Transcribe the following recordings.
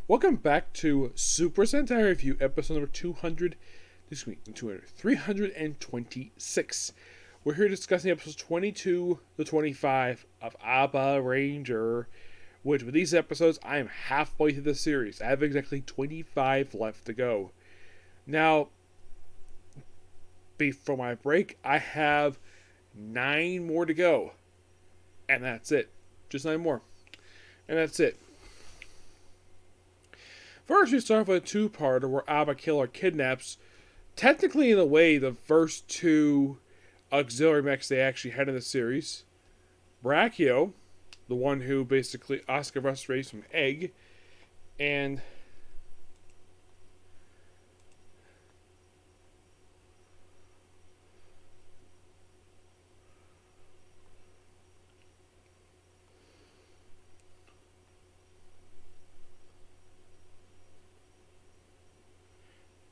Welcome back to Super Sentai Review, episode number 326. We're here discussing episodes 22 to 25 of Abaranger, which with these episodes, I am halfway through the series. I have exactly 25 left to go. Now, before my break, I have 9 more to go. And that's it. Just 9 more. And that's it. First, we start with a two-parter where Abaranger kidnaps, technically in a way, the first two auxiliary mechs they actually had in the series. Bakuryū, the one who basically Asuka restorates from egg, and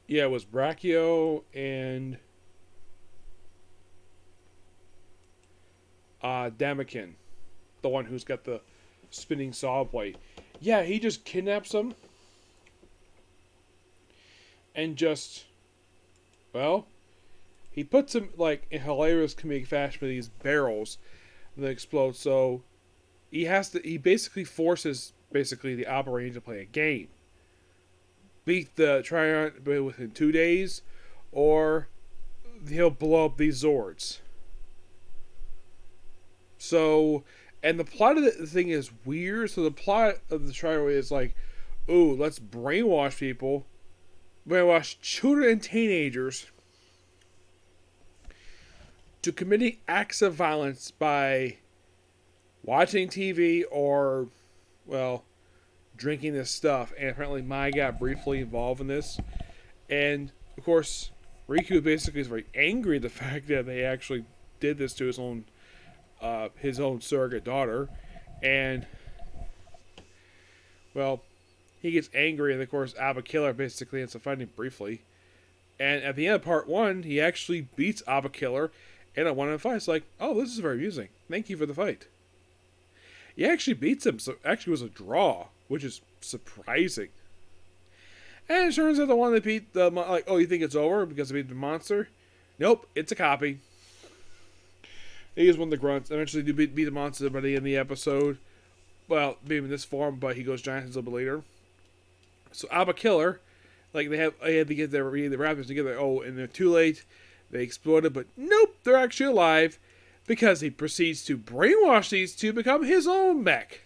it was Bakuryū and Damakin, the one who's got the spinning saw blade. Yeah, he just kidnaps them and just, well, he puts them like in hilarious comedic fashion with these barrels that explode. So he basically forces the Abaranger to play a game. Beat the Triumph within 2 days, or he'll blow up these Zords. So, and the plot of the thing is weird. So the plot of the Triumph is like, ooh, let's brainwash people, brainwash children and teenagers to committing acts of violence by watching TV or, well, drinking this stuff. And apparently Mai got briefly involved in this, and of course Riku basically is very angry at the fact that they actually did this to his own surrogate daughter. And well, he gets angry, and of course Abaranger basically ends up fighting briefly, and at the end of part 1 he actually beats Abaranger in a one-on-one fight. It's like, oh, this is very amusing, thank you for the fight. He actually beats him, so it actually was a draw, which is surprising. And it turns out the one that beat the, like, oh, you think it's over because they beat the monster? Nope, it's a copy. He is one of the grunts. Eventually do beat the monster by the end of the episode. Well, maybe in this form, but he goes giant a little bit later. So Abaranger, like, they had to get the raptors together. Oh, and they're too late. They exploded, but nope, they're actually alive, because he proceeds to brainwash these to become his own mech.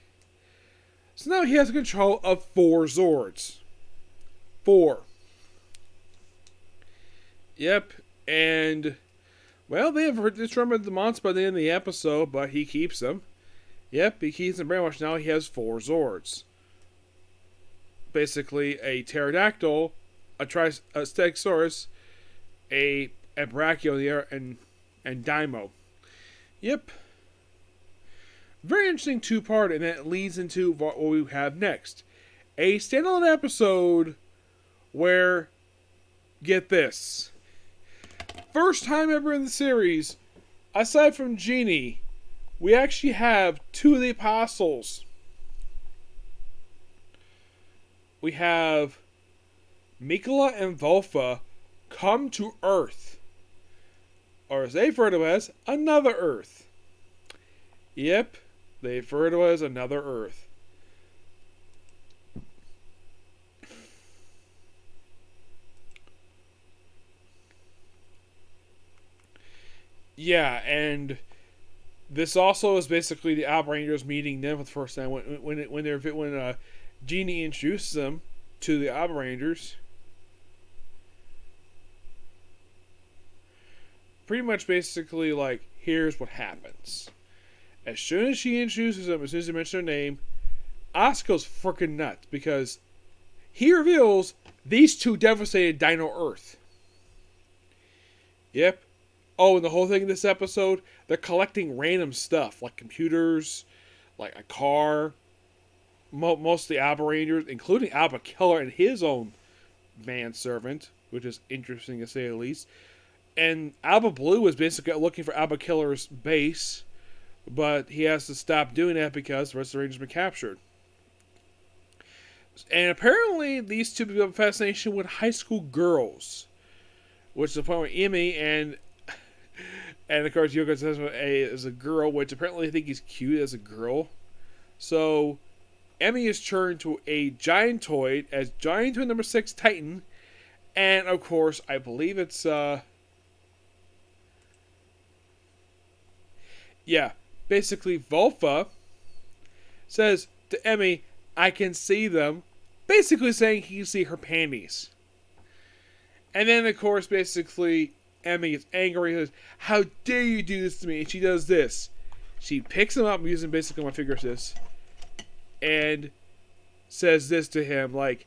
So now he has control of 4 Zords. 4. Yep, and, well, they have determined the monster by the end of the episode, but he keeps them. Yep, he keeps them brainwashed. Now he has 4 Zords. Basically, a pterodactyl, a stegosaurus, a Bakuryū, and Daimyo. Yep. Very interesting two-part, and that leads into what we have next. A standalone episode where, get this, first time ever in the series, aside from Genie, we actually have 2 of the apostles. We have Mikola and Volfa come to Earth, or as they refer to as, another Earth. Yep, they refer to as another Earth. Yeah, and this also is basically the Abarangers meeting them for the first time when Genie introduces them to the Abarangers. Pretty much basically like, here's what happens. As soon as she introduces them, as soon as they mention their name, Asuka's freaking nuts, because he reveals these 2 devastated Dino Earth. Yep. Oh, and the whole thing in this episode, they're collecting random stuff, like computers, like a car, most of the Abarangers, including Abaranger and his own manservant, which is interesting to say the least. And Alba Blue is basically looking for Abaranger's base, but he has to stop doing that because the rest of the Rangers have been captured. And apparently, these two people have a fascination with high school girls, which is the point where Emi and of course Yoko says is a girl, which apparently I think he's cute as a girl. So Emi is turned to a Giantoid as Giantoid number 6 Titan, and of course I believe it's basically Volfa says to Emi, "I can see them," basically saying he can see her panties. And then, of course, basically, Emi gets angry and says, "How dare you do this to me?" And she does this. She picks him up using basically my finger assist and says this to him, like,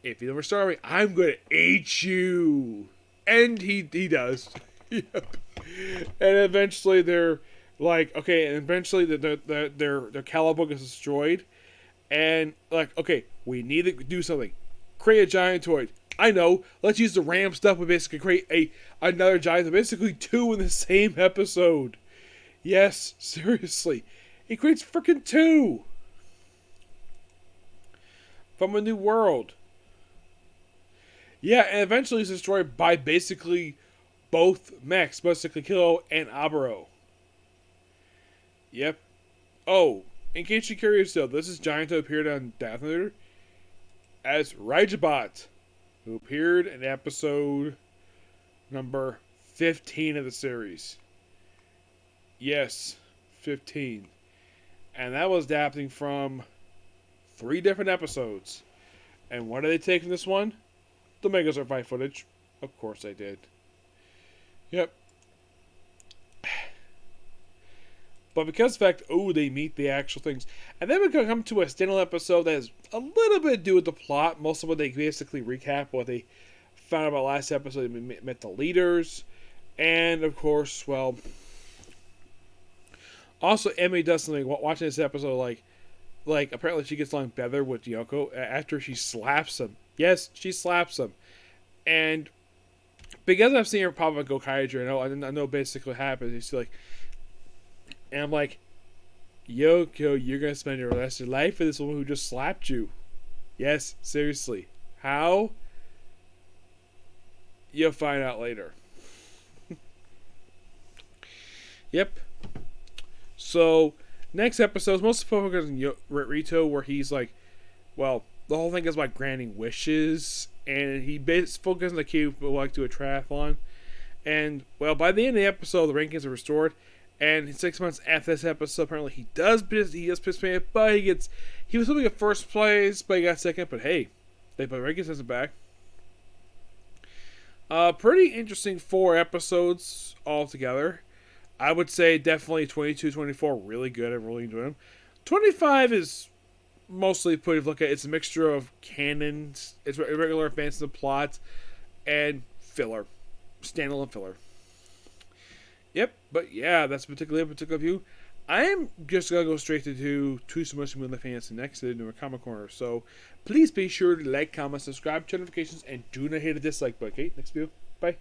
"If you never start me, I'm going to eat you." And he does. Yep. And eventually they're like, okay, and eventually their Calibug is destroyed. And, like, okay, we need to do something. Create a Giantoid. I know, let's use the RAM stuff and basically create another Giant. Basically 2 in the same episode. Yes, seriously. He creates freaking 2. From a new world. Yeah, and eventually he's destroyed by basically both mechs. Basically Kilo and Abaranger. Yep. Oh, in case you're curious though, this is Giant who appeared on Death Note as Raijabot, who appeared in episode number 15 of the series. Yes, 15. And that was adapting from 3 different episodes. And what did they take from this one? The Megazord fight footage. Of course they did. Yep. But because of the fact, they meet the actual things. And then we can come to a standalone episode that has a little bit to do with the plot. Most of what they basically recap what they found about last episode. They met the leaders. And, of course, well... Also, Emi does something, watching this episode, like apparently she gets along better with Yoko after she slaps him. Yes, she slaps him. And because I've seen her pop up Gokaiger, I know basically what happens. She's like... And I'm like, Yoko, you're going to spend your rest of your life with this woman who just slapped you. Yes, seriously. How? You'll find out later. Yep. So, next episode is mostly focused on Rito, where he's like, well, the whole thing is about granting wishes, and he focuses on the kid who would like to do a triathlon. And, well, by the end of the episode, the rankings are restored. And 6 months after this episode, apparently he does participate, but he was hoping at first place, but he got second. But hey, they put rankings as back. Pretty interesting 4 episodes altogether. I would say definitely 22, 24 really good. I'm really enjoying them. 25 is mostly put look at. It's a mixture of canons, it's irregular advances of plot, and filler, standalone filler. Yep, but yeah, that's a particular view. I am just going to go straight to Two Submission with the Fancy next to the new Comic Corner. So please be sure to like, comment, subscribe, turn notifications, and do not hit the dislike button. Okay, next video. Bye.